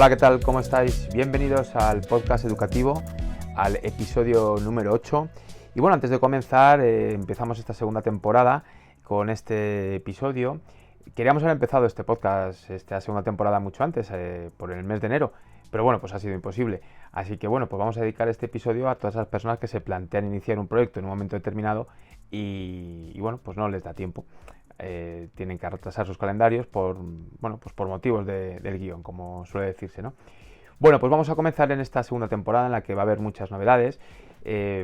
Hola, ¿qué tal? ¿Cómo estáis? Bienvenidos al podcast educativo, al episodio número 8. Y bueno, antes de comenzar, empezamos esta segunda temporada con este episodio. Queríamos haber empezado este podcast, esta segunda temporada mucho antes, por el mes de enero, pero bueno, pues ha sido imposible. Así que bueno, pues vamos a dedicar este episodio a todas esas personas que se plantean iniciar un proyecto en un momento determinado y bueno, pues no les da tiempo. Tienen que retrasar sus calendarios por motivos del guión, como suele decirse, ¿no? Bueno, pues vamos a comenzar en esta segunda temporada en la que va a haber muchas novedades.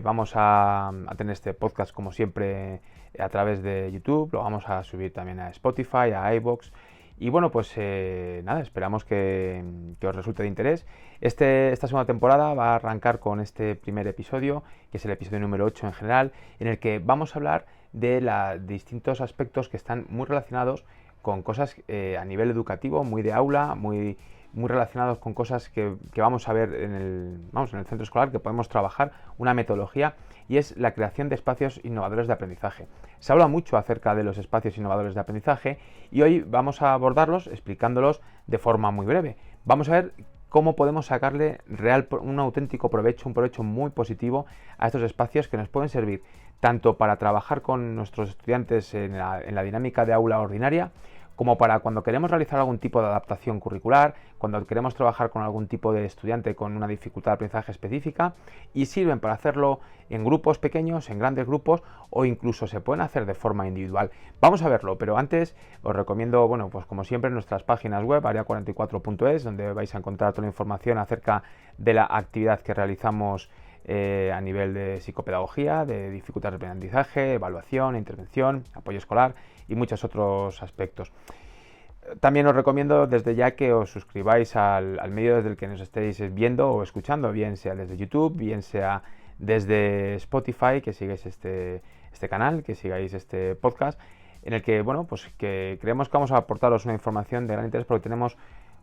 Vamos a tener este podcast como siempre a través de YouTube, lo vamos a subir también a Spotify, a iVoox. Y bueno, pues nada, esperamos que os resulte de interés. Esta segunda temporada va a arrancar con este primer episodio, que es el episodio número 8 en general, en el que vamos a hablar de distintos aspectos que están muy relacionados con cosas a nivel educativo, muy de aula, muy relacionados con cosas que vamos a ver en el centro escolar, que podemos trabajar una metodología, y es la creación de espacios innovadores de aprendizaje. Se habla mucho acerca de los espacios innovadores de aprendizaje y hoy vamos a abordarlos explicándolos de forma muy breve. Vamos a ver cómo podemos sacarle un auténtico provecho, un provecho muy positivo a estos espacios que nos pueden servir tanto para trabajar con nuestros estudiantes en la dinámica de aula ordinaria, como para cuando queremos realizar algún tipo de adaptación curricular, cuando queremos trabajar con algún tipo de estudiante con una dificultad de aprendizaje específica, y sirven para hacerlo en grupos pequeños, en grandes grupos, o incluso se pueden hacer de forma individual. Vamos a verlo, pero antes os recomiendo, bueno, pues como siempre, nuestras páginas web, area44.es, donde vais a encontrar toda la información acerca de la actividad que realizamos a nivel de psicopedagogía, de dificultades de aprendizaje, evaluación, intervención, apoyo escolar y muchos otros aspectos. También os recomiendo desde ya que os suscribáis al medio desde el que nos estéis viendo o escuchando, bien sea desde YouTube, bien sea desde Spotify, que sigáis este canal, que sigáis este podcast, en el que, bueno, pues que creemos que vamos a aportaros una información de gran interés porque tenemos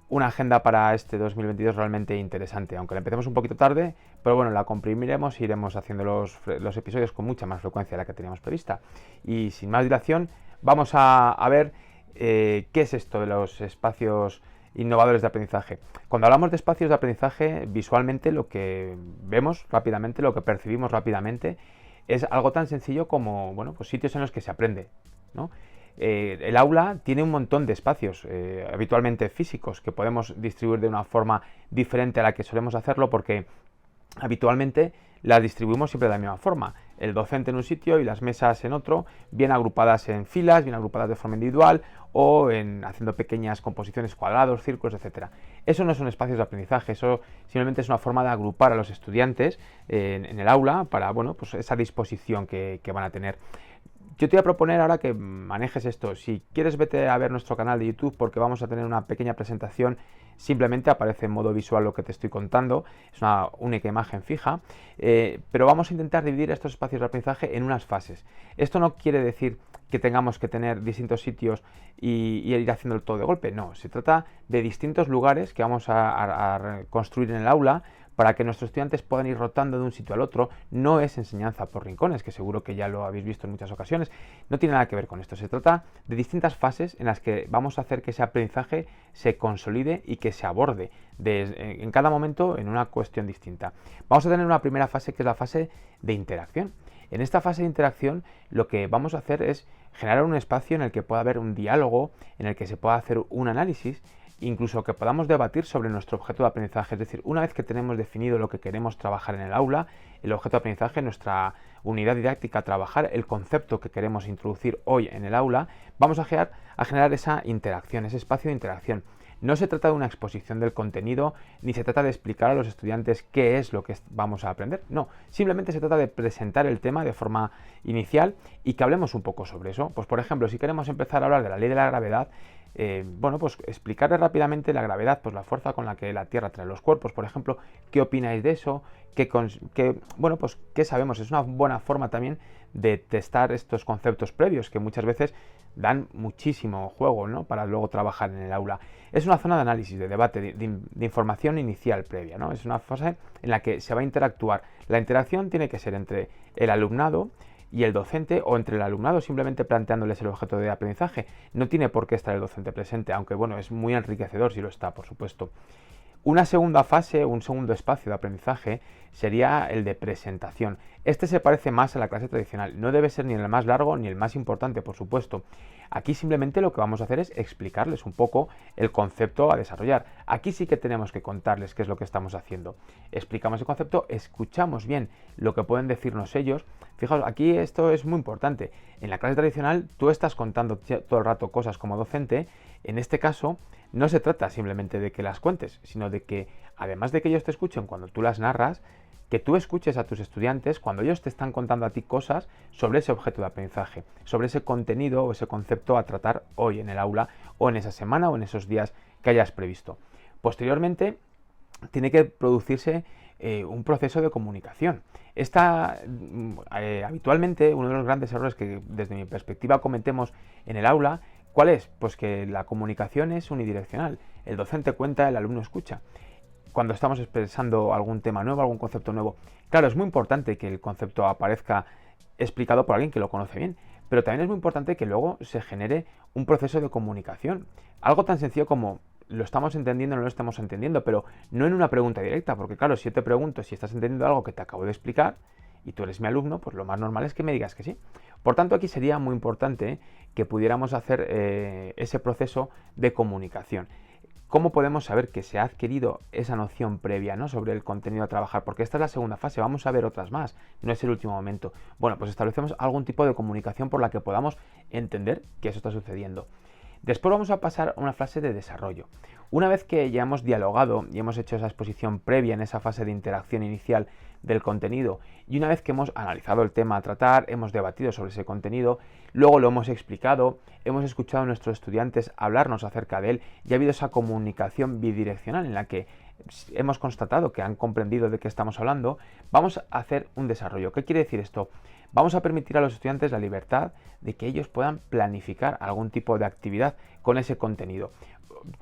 una agenda para este 2022 realmente interesante, aunque la empecemos un poquito tarde, pero bueno, la comprimiremos y iremos haciendo los episodios con mucha más frecuencia de la que teníamos prevista. Y sin más dilación, vamos a ver qué es esto de los espacios innovadores de aprendizaje. Cuando hablamos de espacios de aprendizaje, visualmente lo que vemos rápidamente, lo que percibimos rápidamente, es algo tan sencillo como, bueno, pues sitios en los que se aprende, ¿no? El aula tiene un montón de espacios, habitualmente físicos, que podemos distribuir de una forma diferente a la que solemos hacerlo, porque habitualmente las distribuimos siempre de la misma forma. El docente en un sitio y las mesas en otro, bien agrupadas en filas, bien agrupadas de forma individual o haciendo pequeñas composiciones, cuadrados, círculos, etc. Eso no son espacios de aprendizaje, eso simplemente es una forma de agrupar a los estudiantes en el aula para, bueno, pues esa disposición que van a tener. Yo te voy a proponer ahora que manejes esto. Si quieres, vete a ver nuestro canal de YouTube porque vamos a tener una pequeña presentación. Simplemente aparece en modo visual lo que te estoy contando. Es una única imagen fija. Pero vamos a intentar dividir estos espacios de aprendizaje en unas fases. Esto no quiere decir que tengamos que tener distintos sitios y ir haciendo todo de golpe. No, se trata de distintos lugares que vamos a construir en el aula para que nuestros estudiantes puedan ir rotando de un sitio al otro. No es enseñanza por rincones, que seguro que ya lo habéis visto en muchas ocasiones. No tiene nada que ver con esto. Se trata de distintas fases en las que vamos a hacer que ese aprendizaje se consolide y que se aborde en cada momento en una cuestión distinta. Vamos a tener una primera fase que es la fase de interacción. En esta fase de interacción lo que vamos a hacer es generar un espacio en el que pueda haber un diálogo, en el que se pueda hacer un análisis, incluso que podamos debatir sobre nuestro objeto de aprendizaje. Es decir, una vez que tenemos definido lo que queremos trabajar en el aula, el objeto de aprendizaje, nuestra unidad didáctica, trabajar el concepto que queremos introducir hoy en el aula, vamos a generar esa interacción, ese espacio de interacción. No se trata de una exposición del contenido, ni se trata de explicar a los estudiantes qué es lo que vamos a aprender. No, simplemente se trata de presentar el tema de forma inicial y que hablemos un poco sobre eso. Pues por ejemplo, si queremos empezar a hablar de la ley de la gravedad, bueno, pues explicarle rápidamente la gravedad, pues la fuerza con la que la Tierra trae los cuerpos, por ejemplo, ¿qué opináis de eso? Bueno, pues ¿qué sabemos? Es una buena forma también de testar estos conceptos previos que muchas veces dan muchísimo juego, ¿no?, para luego trabajar en el aula. Es una zona de análisis, de debate, de información inicial previa, ¿no? Es una fase en la que se va a interactuar. La interacción tiene que ser entre el alumnado y el docente, o entre el alumnado simplemente planteándoles el objeto de aprendizaje. No tiene por qué estar el docente presente, aunque bueno, es muy enriquecedor si lo está, por supuesto. Una segunda fase, un segundo espacio de aprendizaje sería el de presentación. Este se parece más a la clase tradicional. No debe ser ni el más largo ni el más importante, por supuesto. Aquí simplemente lo que vamos a hacer es explicarles un poco el concepto a desarrollar. Aquí sí que tenemos que contarles qué es lo que estamos haciendo. Explicamos el concepto, escuchamos bien lo que pueden decirnos ellos. Fijaos, aquí esto es muy importante. En la clase tradicional tú estás contando todo el rato cosas como docente. En este caso no se trata simplemente de que las cuentes, sino de que, además de que ellos te escuchen cuando tú las narras, que tú escuches a tus estudiantes cuando ellos te están contando a ti cosas sobre ese objeto de aprendizaje, sobre ese contenido o ese concepto a tratar hoy en el aula o en esa semana o en esos días que hayas previsto. Posteriormente, tiene que producirse un proceso de comunicación. Habitualmente, uno de los grandes errores que desde mi perspectiva cometemos en el aula, ¿cuál es? Pues que la comunicación es unidireccional. El docente cuenta, el alumno escucha. Cuando estamos expresando algún tema nuevo, algún concepto nuevo, claro, es muy importante que el concepto aparezca explicado por alguien que lo conoce bien, pero también es muy importante que luego se genere un proceso de comunicación. Algo tan sencillo como lo estamos entendiendo o no lo estamos entendiendo, pero no en una pregunta directa, porque claro, si yo te pregunto si estás entendiendo algo que te acabo de explicar y tú eres mi alumno, pues lo más normal es que me digas que sí. Por tanto, aquí sería muy importante que pudiéramos hacer ese proceso de comunicación. ¿Cómo podemos saber que se ha adquirido esa noción previa, ¿no?, sobre el contenido a trabajar? Porque esta es la segunda fase, vamos a ver otras más, no es el último momento. Bueno, pues establecemos algún tipo de comunicación por la que podamos entender que eso está sucediendo. Después vamos a pasar a una fase de desarrollo. Una vez que ya hemos dialogado y hemos hecho esa exposición previa en esa fase de interacción inicial del contenido y una vez que hemos analizado el tema a tratar, hemos debatido sobre ese contenido, luego lo hemos explicado, hemos escuchado a nuestros estudiantes hablarnos acerca de él y ha habido esa comunicación bidireccional en la que hemos constatado que han comprendido de qué estamos hablando, vamos a hacer un desarrollo. ¿Qué quiere decir esto? Vamos a permitir a los estudiantes la libertad de que ellos puedan planificar algún tipo de actividad con ese contenido.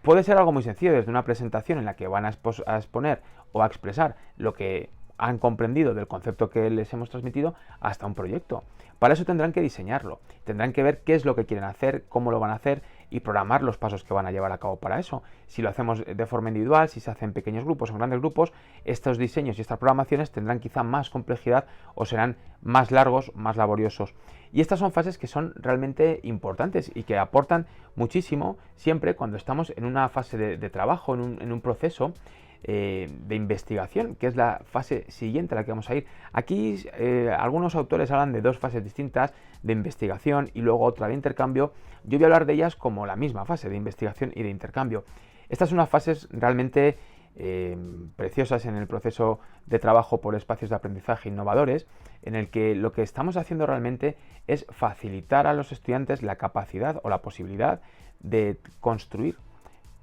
Puede ser algo muy sencillo, desde una presentación en la que van a exponer o a expresar lo que han comprendido del concepto que les hemos transmitido, hasta un proyecto. Para eso tendrán que diseñarlo, tendrán que ver qué es lo que quieren hacer, cómo lo van a hacer y programar los pasos que van a llevar a cabo para eso. Si lo hacemos de forma individual, si se hace en pequeños grupos o en grandes grupos, estos diseños y estas programaciones tendrán quizá más complejidad o serán más largos, más laboriosos. Y estas son fases que son realmente importantes y que aportan muchísimo siempre cuando estamos en una fase de trabajo, en un proceso de investigación, que es la fase siguiente a la que vamos a ir. Aquí algunos autores hablan de dos fases distintas, de investigación y luego otra de intercambio. Yo voy a hablar de ellas como la misma fase de investigación y de intercambio. Estas son unas fases realmente preciosas en el proceso de trabajo por espacios de aprendizaje innovadores, en el que lo que estamos haciendo realmente es facilitar a los estudiantes la capacidad o la posibilidad de construir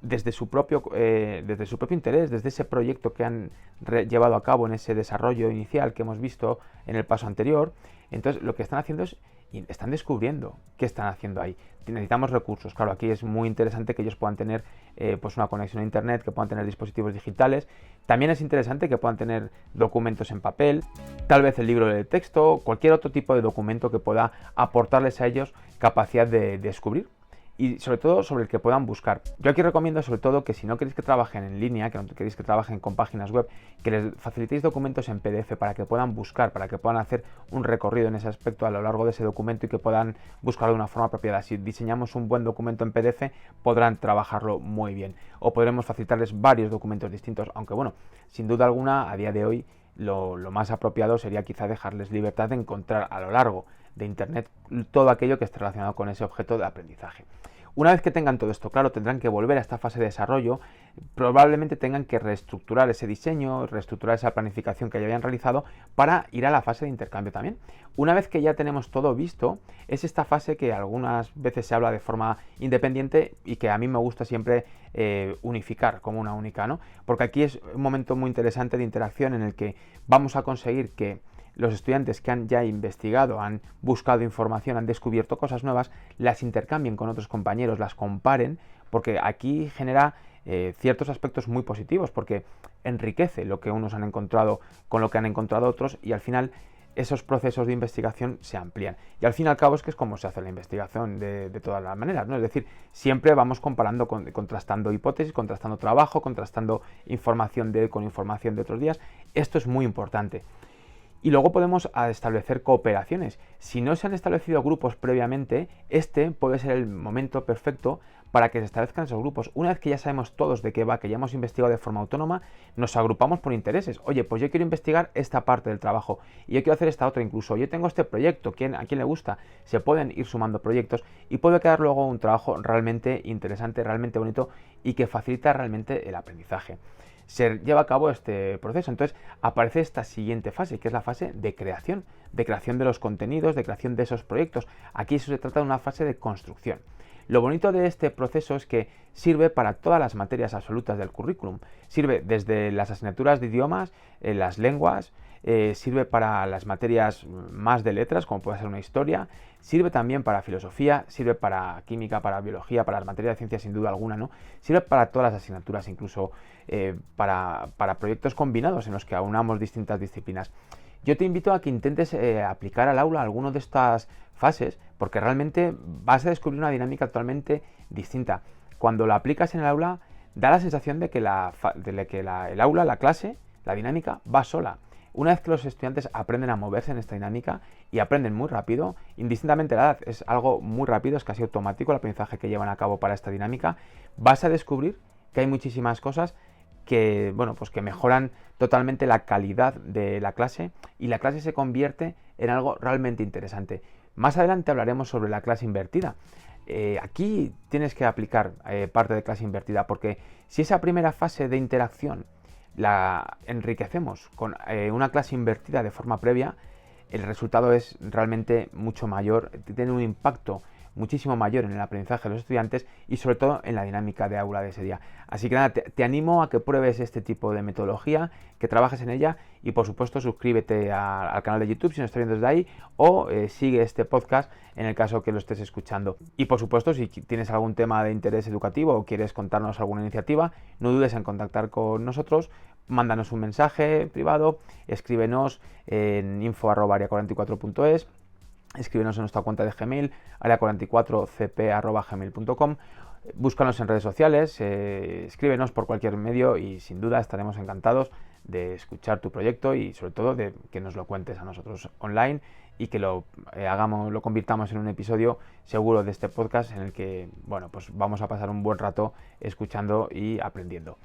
desde su propio interés, desde ese proyecto que han llevado a cabo en ese desarrollo inicial que hemos visto en el paso anterior. Entonces lo que están haciendo es, están descubriendo qué están haciendo ahí. Necesitamos recursos, claro, aquí es muy interesante que ellos puedan tener pues una conexión a internet, que puedan tener dispositivos digitales. También es interesante que puedan tener documentos en papel, tal vez el libro de texto, cualquier otro tipo de documento que pueda aportarles a ellos capacidad de descubrir y sobre todo sobre el que puedan buscar. Yo aquí recomiendo sobre todo que si no queréis que trabajen en línea, que no queréis que trabajen con páginas web, que les facilitéis documentos en PDF para que puedan buscar, para que puedan hacer un recorrido en ese aspecto a lo largo de ese documento y que puedan buscarlo de una forma apropiada. Si diseñamos un buen documento en PDF, podrán trabajarlo muy bien. O podremos facilitarles varios documentos distintos, aunque bueno, sin duda alguna, a día de hoy, lo más apropiado sería quizá dejarles libertad de encontrar a lo largo de Internet todo aquello que esté relacionado con ese objeto de aprendizaje. Una vez que tengan todo esto claro, tendrán que volver a esta fase de desarrollo, probablemente tengan que reestructurar ese diseño, reestructurar esa planificación que ya habían realizado para ir a la fase de intercambio también. Una vez que ya tenemos todo visto, es esta fase que algunas veces se habla de forma independiente y que a mí me gusta siempre unificar como una única, ¿no? Porque aquí es un momento muy interesante de interacción en el que vamos a conseguir que los estudiantes que han ya investigado, han buscado información, han descubierto cosas nuevas, las intercambien con otros compañeros, las comparen, porque aquí genera ciertos aspectos muy positivos, porque enriquece lo que unos han encontrado con lo que han encontrado otros y al final esos procesos de investigación se amplían. Y al fin y al cabo es que es como se hace la investigación de todas las maneras, ¿no? Es decir, siempre vamos comparando, contrastando hipótesis, contrastando trabajo, contrastando información con información de otros días. Esto es muy importante. Y luego podemos establecer cooperaciones. Si no se han establecido grupos previamente, este puede ser el momento perfecto para que se establezcan esos grupos. Una vez que ya sabemos todos de qué va, que ya hemos investigado de forma autónoma, nos agrupamos por intereses. Oye, pues yo quiero investigar esta parte del trabajo y yo quiero hacer esta otra incluso. Yo tengo este proyecto, ¿a quién le gusta? Se pueden ir sumando proyectos y puede quedar luego un trabajo realmente interesante, realmente bonito y que facilita realmente el aprendizaje. Se lleva a cabo este proceso. Entonces aparece esta siguiente fase, que es la fase de creación de los contenidos, de creación de esos proyectos. Aquí eso se trata de una fase de construcción. Lo bonito de este proceso es que sirve para todas las materias absolutas del currículum. Sirve desde las asignaturas de idiomas, las lenguas, sirve para las materias más de letras, como puede ser una historia, sirve también para filosofía, sirve para química, para biología, para las materias de ciencia sin duda alguna, ¿no? Sirve para todas las asignaturas, incluso para proyectos combinados en los que aunamos distintas disciplinas. Yo te invito a que intentes aplicar al aula alguna de estas fases, porque realmente vas a descubrir una dinámica totalmente distinta. Cuando la aplicas en el aula, da la sensación de que el aula, la clase, la dinámica va sola. Una vez que los estudiantes aprenden a moverse en esta dinámica y aprenden muy rápido, indistintamente de la edad, es algo muy rápido, es casi automático el aprendizaje que llevan a cabo para esta dinámica, vas a descubrir que hay muchísimas cosas que, bueno, pues que mejoran totalmente la calidad de la clase y la clase se convierte en algo realmente interesante. Más adelante hablaremos sobre la clase invertida. Aquí tienes que aplicar parte de clase invertida porque si esa primera fase de interacción la enriquecemos con una clase invertida de forma previa, el resultado es realmente mucho mayor, tiene un impacto muchísimo mayor en el aprendizaje de los estudiantes y sobre todo en la dinámica de aula de ese día. Así que nada, te animo a que pruebes este tipo de metodología, que trabajes en ella y por supuesto suscríbete al canal de YouTube si no estás viendo desde ahí o sigue este podcast en el caso que lo estés escuchando. Y por supuesto si tienes algún tema de interés educativo o quieres contarnos alguna iniciativa, no dudes en contactar con nosotros, mándanos un mensaje privado, escríbenos en info@area44.es, escríbenos en nuestra cuenta de Gmail, area44cp@gmail.com, búscanos en redes sociales, escríbenos por cualquier medio y sin duda estaremos encantados de escuchar tu proyecto y sobre todo de que nos lo cuentes a nosotros online y que lo convirtamos en un episodio seguro de este podcast en el que, bueno, pues vamos a pasar un buen rato escuchando y aprendiendo.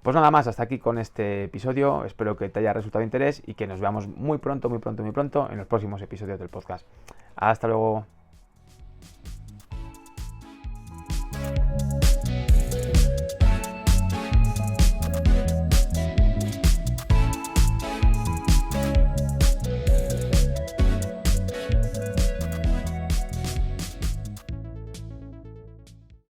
Pues nada más, hasta aquí con este episodio, espero que te haya resultado de interés y que nos veamos muy pronto en los próximos episodios del podcast. Hasta luego.